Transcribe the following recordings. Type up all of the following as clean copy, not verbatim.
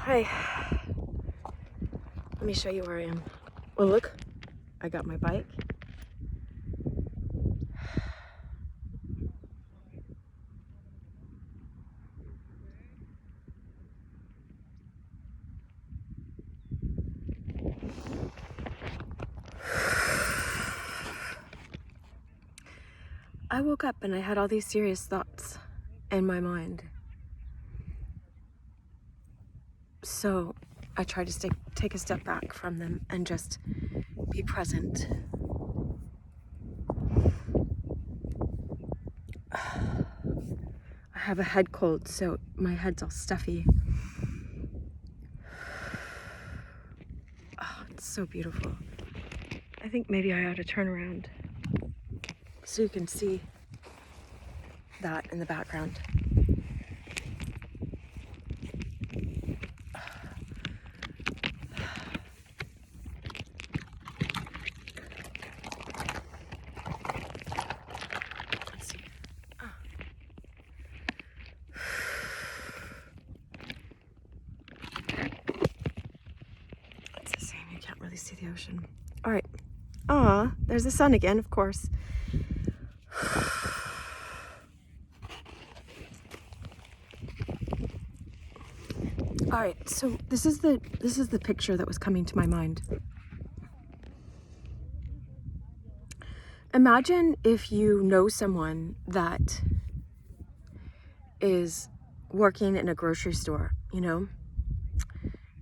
Hi. Let me show you where I am. Well, look, I got my bike. I woke up and I had all these serious thoughts in my mind. So I tried to take a step back from them and just be present. I have a head cold, so my head's all stuffy. Oh, it's so beautiful. I think maybe I ought to turn around so you can see that in the background. Let's see. Oh. It's the same, you can't really see the ocean. All right. Ah, there's the sun again, of course. All right, so this is the picture that was coming to my mind. Imagine if you know someone that is working in a grocery store,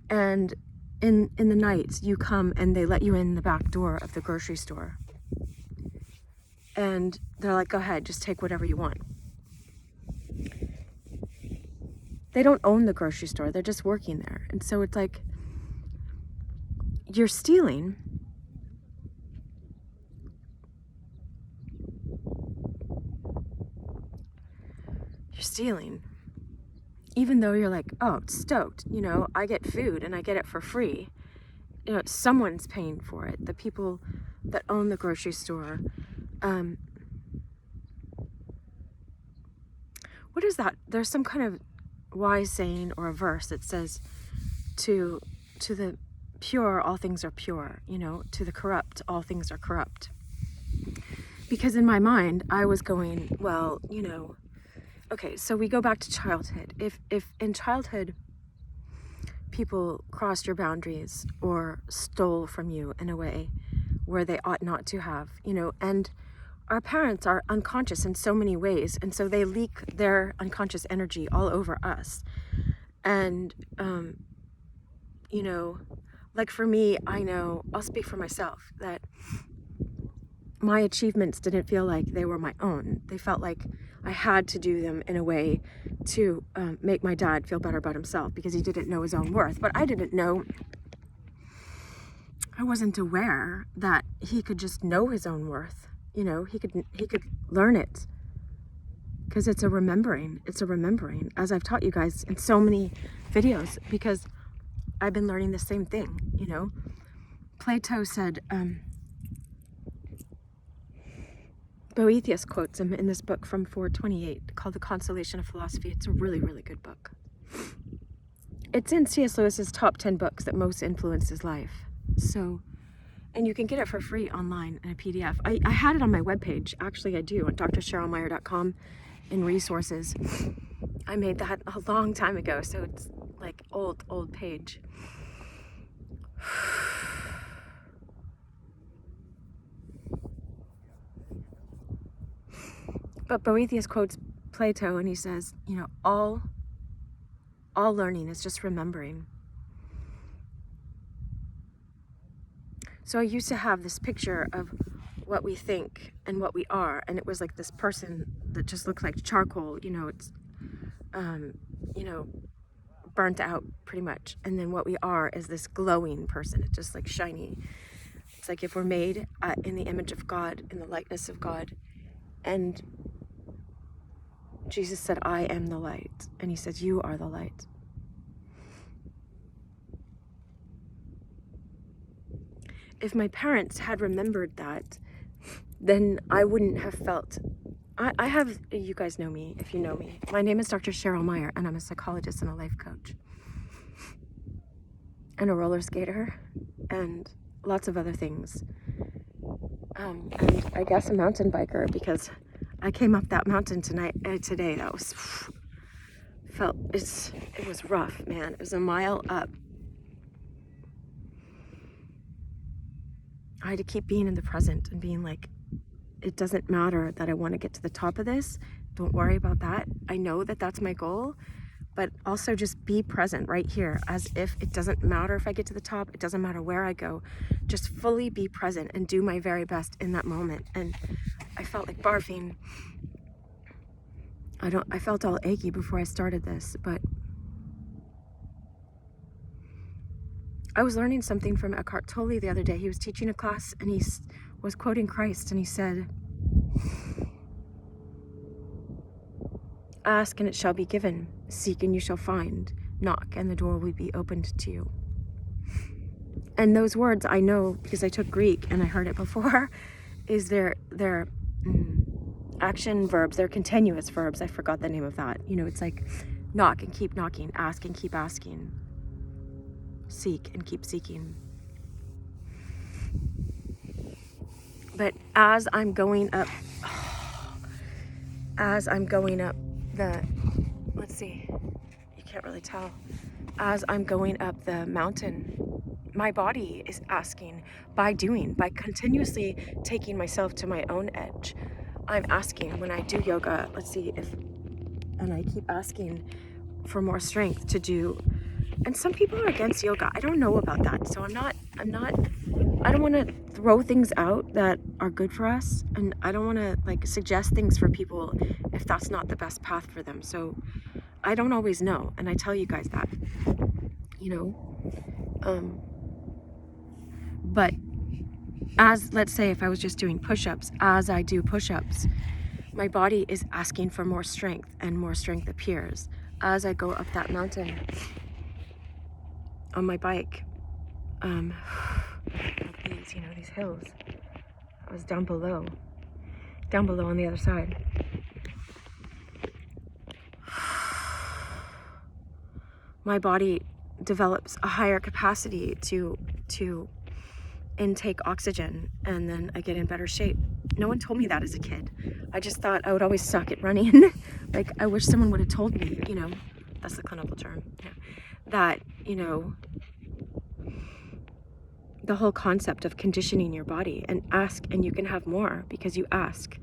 and in the night you come and they let you in the back door of the grocery store. And they're like, go ahead, just take whatever you want. They don't own the grocery store, they're just working there. And so it's like, you're stealing. You're stealing. Even though you're like, oh, stoked, I get food and I get it for free. Someone's paying for it. The people that own the grocery store. What is that? There's some kind of wise saying or a verse that says, to the pure, all things are pure. To the corrupt, all things are corrupt. Because in my mind, I was going, well, okay, so we go back to childhood. If in childhood people crossed your boundaries or stole from you in a way where they ought not to have, and our parents are unconscious in so many ways, and so they leak their unconscious energy all over us. And like for me, I know, I'll speak for myself, that my achievements didn't feel like they were my own. They felt like I had to do them in a way to make my dad feel better about himself, because he didn't know his own worth. But I didn't know, I wasn't aware that he could just know his own worth. He could learn it, because it's a remembering. It's a remembering, as I've taught you guys in so many videos, because I've been learning the same thing. Plato said, Boethius quotes him in this book from 428 called The Consolation of Philosophy. It's a really, really good book. It's in C.S. Lewis's top 10 books that most influenced his life. So, and you can get it for free online in a PDF. I had it on my webpage. Actually, I do, on drcherylmeyer.com in resources. I made that a long time ago, so it's like old page. But Boethius quotes Plato, and he says, all learning is just remembering. So I used to have this picture of what we think and what we are, and it was like this person that just looked like charcoal, it's, burnt out pretty much. And then what we are is this glowing person. It's just like shiny. It's like if we're made in the image of God, in the likeness of God. And Jesus said, I am the light. And he says, you are the light. If my parents had remembered that, then I wouldn't have felt, I have, you guys know me, if you know me. My name is Dr. Cheryl Meyer, and I'm a psychologist and a life coach. and a roller skater and lots of other things. And I guess a mountain biker, because I came up that mountain today. That was it was rough, man. It was a mile up. I had to keep being in the present and being like, it doesn't matter that I want to get to the top of this. Don't worry about that. I know that that's my goal, but also just be present right here, as if it doesn't matter if I get to the top. It doesn't matter where I go. Just fully be present and do my very best in that moment. And I felt like barfing. I felt all achy before I started this, but I was learning something from Eckhart Tolle the other day. He was teaching a class and he was quoting Christ, and he said, "Ask and it shall be given. Seek and you shall find. Knock and the door will be opened to you." And those words I know because I took Greek and I heard it before, is their action verbs. They're continuous verbs. I forgot the name of that. You know, it's like knock and keep knocking, ask and keep asking, seek and keep seeking. But as I'm going up the, let's see, you can't really tell. As I'm going up the mountain, my body is asking by continuously taking myself to my own edge. I'm asking when I do yoga, and I keep asking for more strength to do. And some people are against yoga. I don't know about that. So I don't want to throw things out that are good for us. And I don't want to suggest things for people if that's not the best path for them. So I don't always know. And I tell you guys that, but let's say if I was just doing push-ups, as I do push-ups, my body is asking for more strength, and more strength appears as I go up that mountain on my bike. These hills. I was down below on the other side. My body develops a higher capacity to intake oxygen, and then I get in better shape. No one told me that as a kid. I just thought I would always suck at running. I wish someone would have told me, that's the clinical term, that, the whole concept of conditioning your body, and ask and you can have more because you ask.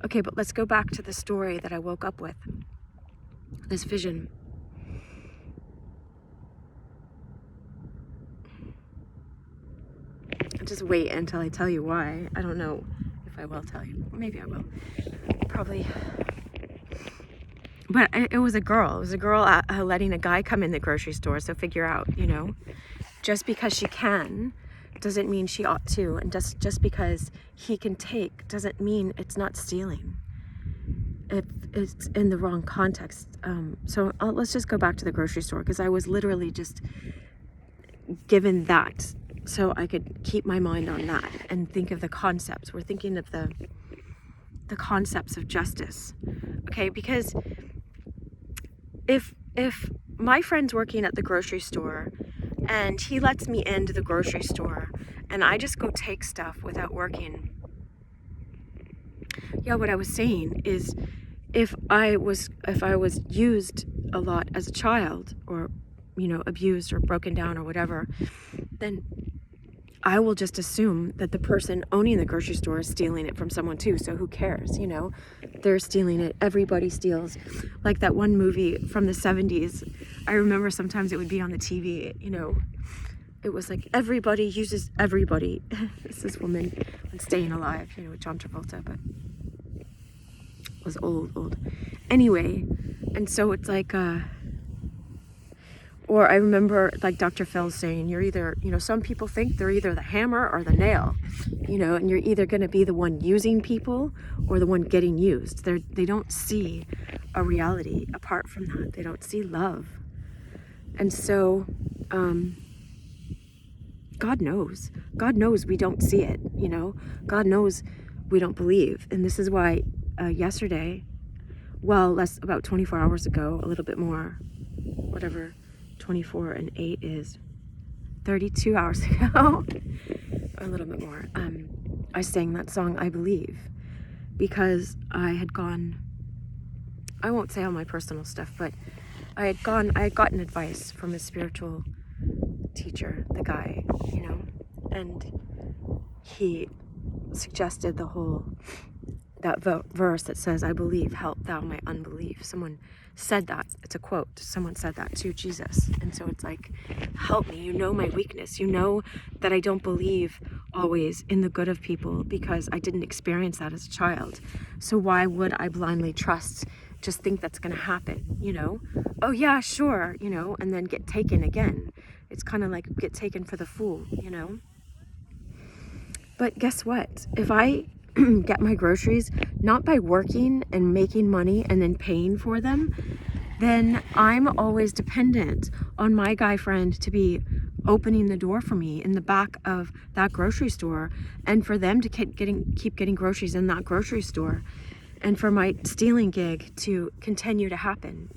Okay, but let's go back to the story that I woke up with, this vision. Just wait until I tell you why. I don't know if I will tell you. Maybe I will. Probably. But it was a girl. It was a girl letting a guy come in the grocery store. So figure out, just because she can doesn't mean she ought to. And just because he can take doesn't mean it's not stealing. It's in the wrong context. So let's just go back to the grocery store, because I was literally just given that so I could keep my mind on that and think of the concepts. We're thinking of the concepts of justice. Okay, because if my friend's working at the grocery store and he lets me into the grocery store and I just go take stuff without working. Yeah, what I was saying is, if I was used a lot as a child, or abused or broken down or whatever, then I will just assume that the person owning the grocery store is stealing it from someone too. So who cares? They're stealing it. Everybody steals. Like that one movie from the 70s. I remember sometimes it would be on the TV, it was like everybody uses everybody. It's this woman on Staying Alive, with John Travolta, but it was old. Anyway, and so it's like, or I remember Dr. Phil saying, you're either, some people think they're either the hammer or the nail, and you're either going to be the one using people or the one getting used. They don't see a reality apart from that. They don't see love. And so, God knows we don't see it, God knows we don't believe. And this is why yesterday, about 24 hours ago, a little bit more, whatever 24 and 8 is, 32 hours ago, a little bit more, I sang that song, I Believe, because I had gone, I won't say all my personal stuff, but I had gotten advice from a spiritual teacher, the guy, and he suggested that verse that says, I believe, help thou my unbelief. Someone said that. It's a quote. Someone said that to Jesus. And so it's like, help me. You know my weakness. You know that I don't believe always in the good of people because I didn't experience that as a child. So why would I blindly trust, just think that's going to happen, Oh yeah, sure, and then get taken again. It's kind of like get taken for the fool, But guess what? If I get my groceries, not by working and making money and then paying for them, then I'm always dependent on my guy friend to be opening the door for me in the back of that grocery store, and for them to keep getting groceries in that grocery store, and for my stealing gig to continue to happen,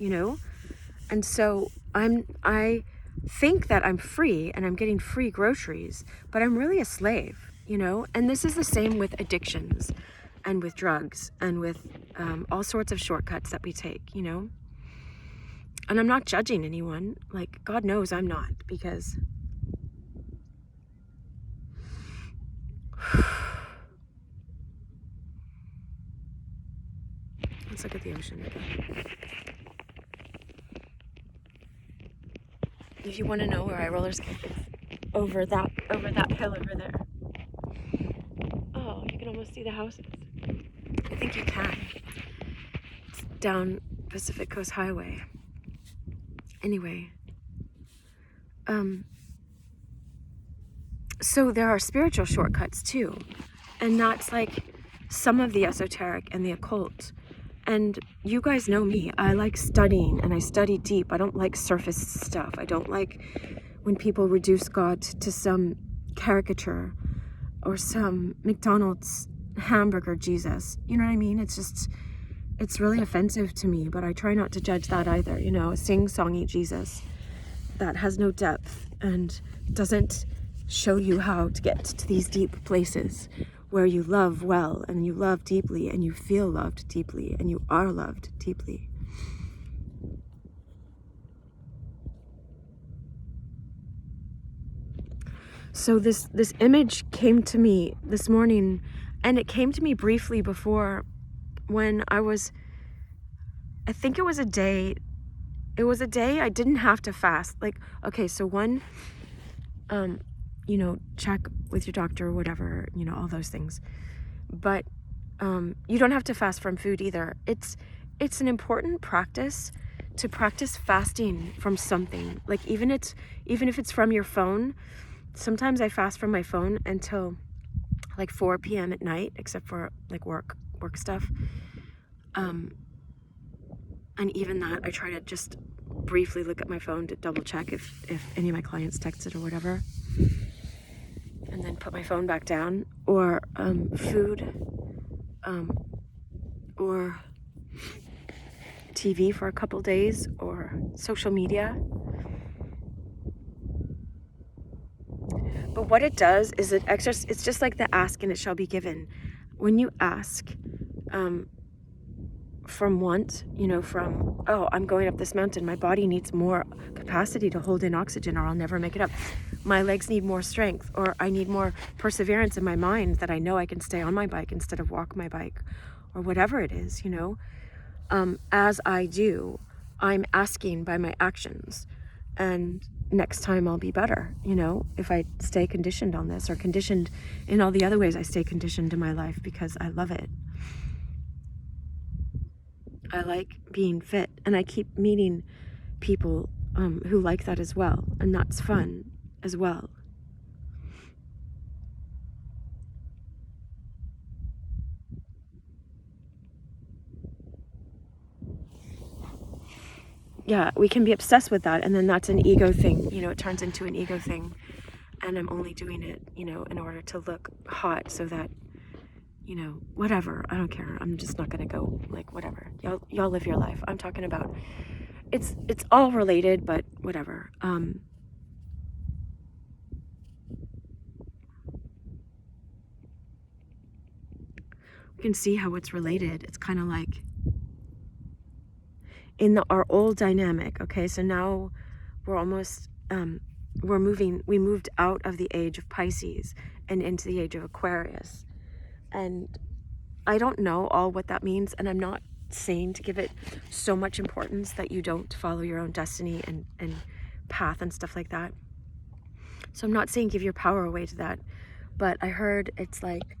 And so I think that I'm free and I'm getting free groceries, but I'm really a slave, And this is the same with addictions and with drugs and with all sorts of shortcuts that we take, And I'm not judging anyone. Like, God knows I'm not, because let's look at the ocean again. If you want to know where I roller skate, it's over that hill over there. Oh, you can almost see the houses. I think you can. It's down Pacific Coast Highway. Anyway, so there are spiritual shortcuts too, and that's like some of the esoteric and the occult. And you guys know me. I like studying, and I study deep. I don't like surface stuff. I don't like when people reduce God to some caricature or some McDonald's hamburger Jesus. You know what I mean? It's really offensive to me, but I try not to judge that either. A sing-songy Jesus that has no depth and doesn't show you how to get to these deep places where you love well and you love deeply and you feel loved deeply and you are loved deeply. So this image came to me this morning, and it came to me briefly before when I think it was a day I didn't have to fast. Like, okay, so one, check with your doctor or whatever, all those things. But you don't have to fast from food either. It's an important practice to practice fasting from something. Like even if it's from your phone. Sometimes I fast from my phone until like 4 p.m. at night, except for like work stuff. And even that, I try to just briefly look at my phone to double check if any of my clients texted or whatever, and then put my phone back down, or food, or TV for a couple days, or social media. But what it does is it's just like the ask and it shall be given. When you ask from want, I'm going up this mountain, my body needs more capacity to hold in oxygen or I'll never make it up. My legs need more strength, or I need more perseverance in my mind that I know I can stay on my bike instead of walk my bike, or whatever it is, As I do, I'm asking by my actions, and next time I'll be better, if I stay conditioned on this, or conditioned in all the other ways I stay conditioned in my life, because I love it. I like being fit, and I keep meeting people who like that as well, and that's fun as well. Yeah, we can be obsessed with that, and then that's an ego thing, it turns into an ego thing, and I'm only doing it, in order to look hot so that, whatever, I don't care, I'm just not gonna go, like, whatever, y'all live your life. I'm talking about, it's all related, but whatever. can see how it's related. It's kind of like in our old dynamic. Okay, so now we're almost we moved out of the age of Pisces and into the age of Aquarius. And I don't know all what that means, and I'm not saying to give it so much importance that you don't follow your own destiny and path and stuff like that. So I'm not saying give your power away to that, but I heard it's like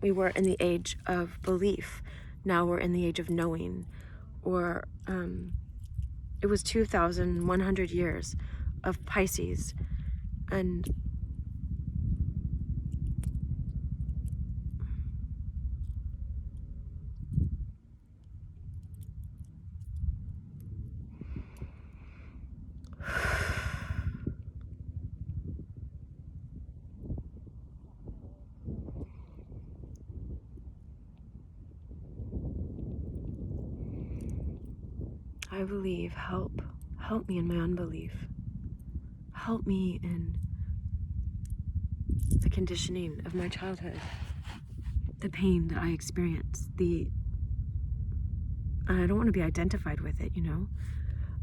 we were in the age of belief, now we're in the age of knowing, or it was 2,100 years of Pisces. And I believe, help me in my unbelief. Help me in the conditioning of my childhood, the pain that I experienced, and I don't want to be identified with it, you know?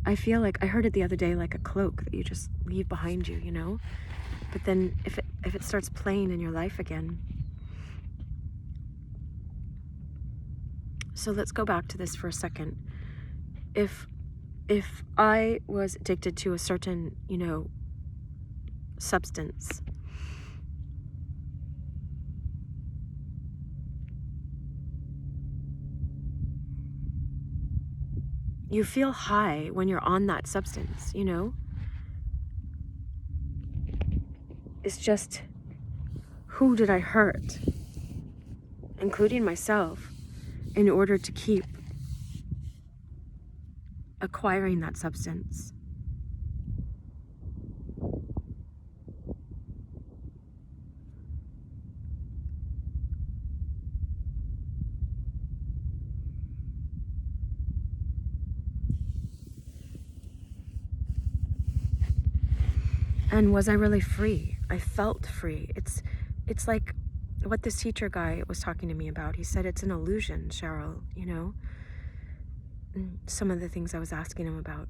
I feel like, I heard it the other day, like a cloak that you just leave behind you, you know? But then if it starts playing in your life again. So let's go back to this for a second. If I was addicted to a certain, you know, substance, you feel high when you're on that substance, you know? It's just, who did I hurt, including myself, in order to keep acquiring that substance? And was I really free? I felt free. It's like what this teacher guy was talking to me about. He said it's an illusion, Cheryl, you know? And some of the things I was asking him about.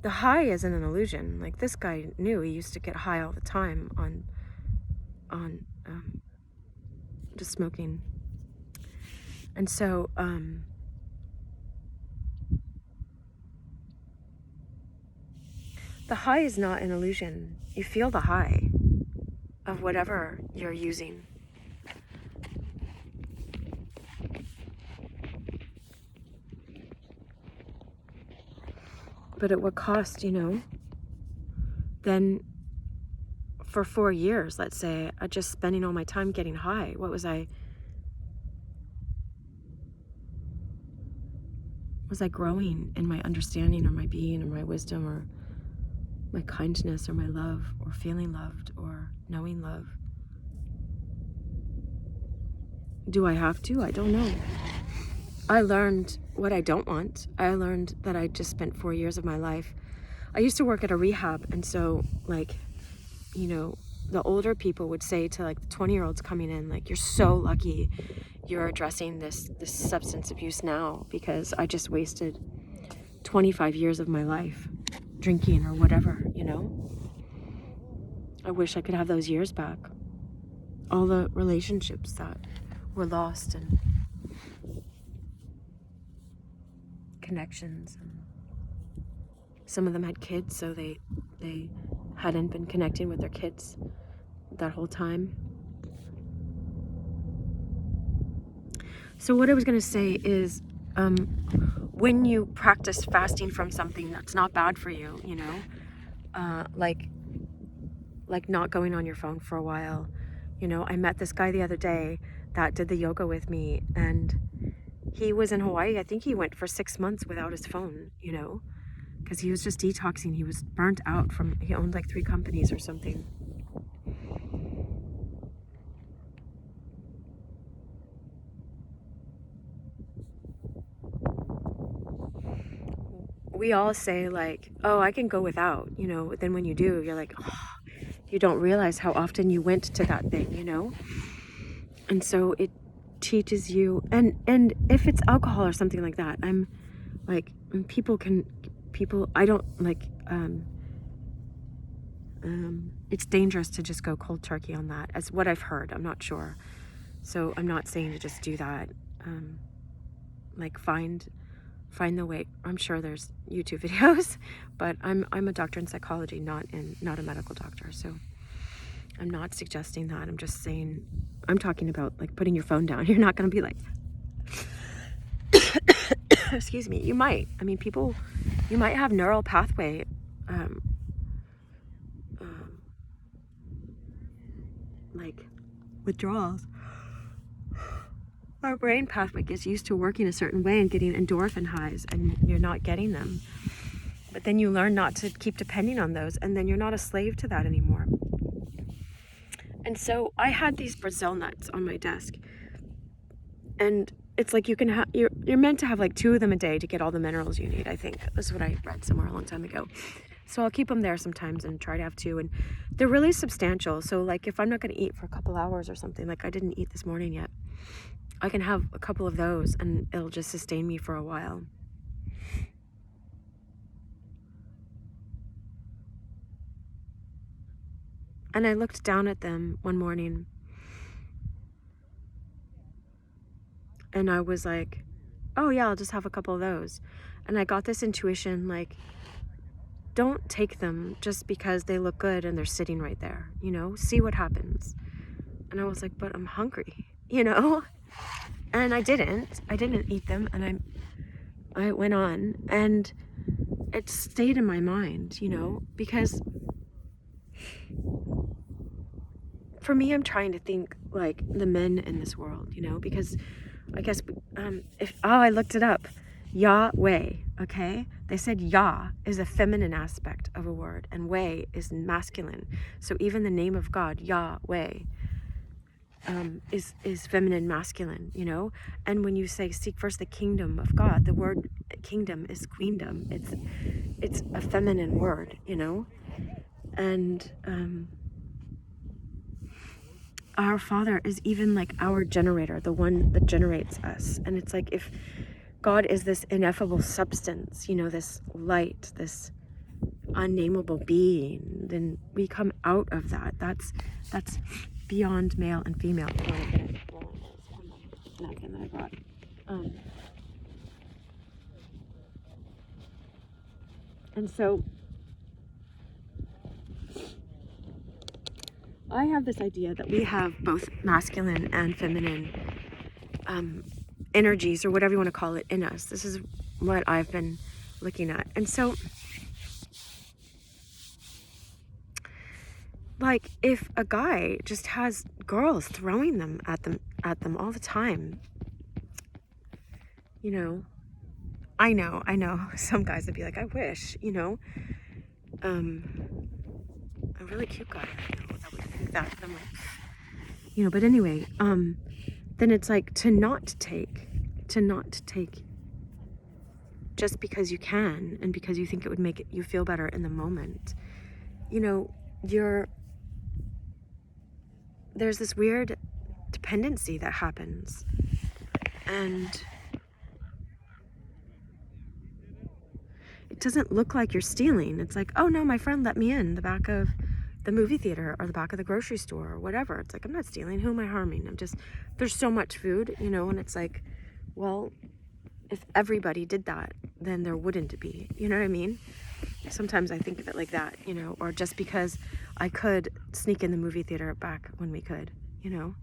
The high isn't an illusion. Like, this guy knew he used to get high all the time on just smoking. And so, the high is not an illusion. You feel the high of whatever you're using. But at what cost, you know? Then for 4 years, let's say, I just spending all my time getting high. What was I growing in my understanding or my being or my wisdom or my kindness or my love or feeling loved or knowing love? Do I have to? I don't know. I learned what I don't want. I learned that I just spent 4 years of my life. I used to work at a rehab, and so, like, you know, the older people would say to, like, the 20-year-olds coming in, like, you're so lucky you're addressing this substance abuse now, because I just wasted 25 years of my life drinking or whatever, you know? I wish I could have those years back. All the relationships that were lost and connections, and some of them had kids, so they hadn't been connecting with their kids that whole time. So what I was going to say is, when you practice fasting from something that's not bad for you, you know, like not going on your phone for a while. You know, I met this guy the other day that did the yoga with me, and he was in Hawaii. I think he went for 6 months without his phone, you know, because he was just detoxing. He was burnt out he owned like 3 companies or something. we all say like, oh, I can go without, you know, then when you do, you're like, oh, you don't realize how often you went to that thing, you know? And so it teaches you, and if it's alcohol or something like that, I'm like, I don't like, it's dangerous to just go cold turkey on that, as what I've heard. I'm not sure. So I'm not saying to just do that. Like find the way. I'm sure there's YouTube videos, but I'm a doctor in psychology, not a medical doctor. So I'm not suggesting that. I'm just saying, I'm talking about like putting your phone down. You're not going to be like, excuse me. You might. I mean, you might have neural pathway like withdrawals. Our brain pathway gets used to working a certain way and getting endorphin highs, and you're not getting them. But then you learn not to keep depending on those, and then you're not a slave to that anymore. And so I had these Brazil nuts on my desk, and it's like you can have, you're meant to have like 2 of them a day to get all the minerals you need, I think. This is what I read somewhere a long time ago. So I'll keep them there sometimes and try to have 2, and they're really substantial. So like if I'm not going to eat for a couple hours or something, like I didn't eat this morning yet, I can have a couple of those and it'll just sustain me for a while. And I looked down at them one morning and I was like, oh yeah, I'll just have a couple of those. And I got this intuition, like, don't take them just because they look good and they're sitting right there, you know, see what happens. And I was like, but I'm hungry, you know? And I didn't eat them, and I went on, and it stayed in my mind, you know, because for me, I'm trying to think like the men in this world, you know, because I guess, I looked it up. Yahweh, okay? They said Yah is a feminine aspect of a word, and Way is masculine. So even the name of God, Yahweh, is feminine, masculine, you know? And when you say seek first the kingdom of God, the word kingdom is queendom. It's a feminine word, you know? And our Father is even like our generator, the one that generates us. And it's like, if God is this ineffable substance, you know, this light, this unnameable being, then we come out of that. That's beyond male and female. I want to get it napkin that I brought. And so I have this idea that we have both masculine and feminine energies, or whatever you want to call it, in us. This is what I've been looking at. And so, like, if a guy just has girls throwing them at them all the time, you know, I know some guys would be like, I wish, you know, a really cute guy, you know, that would think that. I'm like, you know, but anyway, then it's like to not take just because you can and because you think it would make you feel better in the moment. You know, there's this weird dependency that happens, and it doesn't look like you're stealing. It's like, oh no, my friend let me in the back of the movie theater or the back of the grocery store or whatever. It's like, I'm not stealing. Who am I harming? There's so much food, you know, and it's like, well, if everybody did that, then there wouldn't be, you know what I mean? Sometimes I think of it like that, you know, or just because I could sneak in the movie theater back when we could, you know,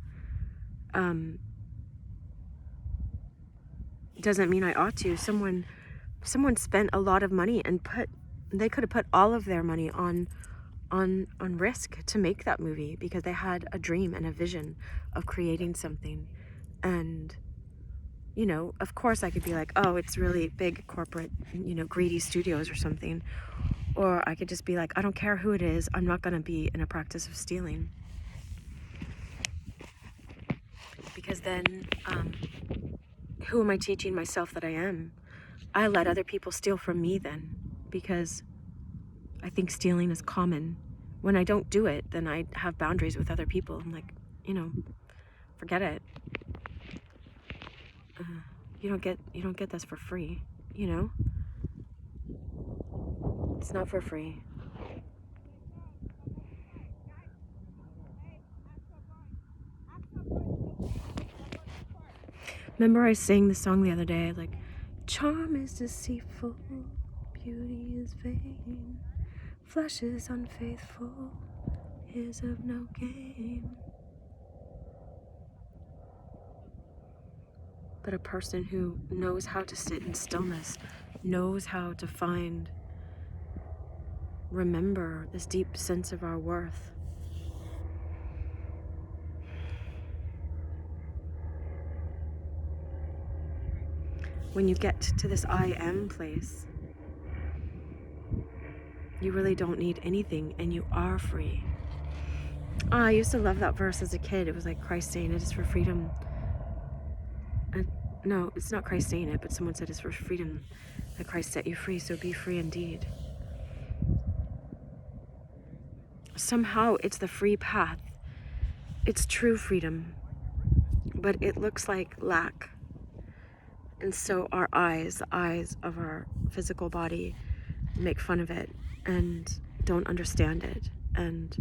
doesn't mean I ought to. Someone spent a lot of money and they could have put all of their money on risk to make that movie because they had a dream and a vision of creating something. And, you know, of course I could be like, oh, it's really big corporate, you know, greedy studios or something. Or I could just be like, I don't care who it is. I'm not going to be in a practice of stealing. Because then, who am I teaching myself that I am? I let other people steal from me then, because I think stealing is common. When I don't do it, then I have boundaries with other people. I'm like, forget it. You don't get this for free, It's not for free. Remember I sang the song the other day, like, charm is deceitful, beauty is vain, flesh is unfaithful, is of no gain. But a person who knows how to sit in stillness, knows how to remember this deep sense of our worth. When you get to this I am place, you really don't need anything and you are free. I used to love that verse as a kid. It was like Christ saying it is for freedom. No, it's not Christ saying it, but someone said it's for freedom that Christ set you free, so be free indeed. Somehow it's the free path. It's true freedom, but it looks like lack. And so our eyes, the eyes of our physical body, make fun of it and don't understand it. And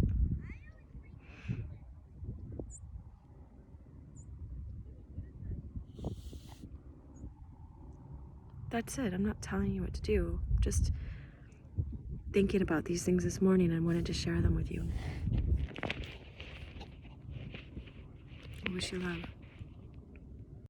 that's it. I'm not telling you what to do. Just thinking about these things this morning and wanted to share them with you. I wish you love.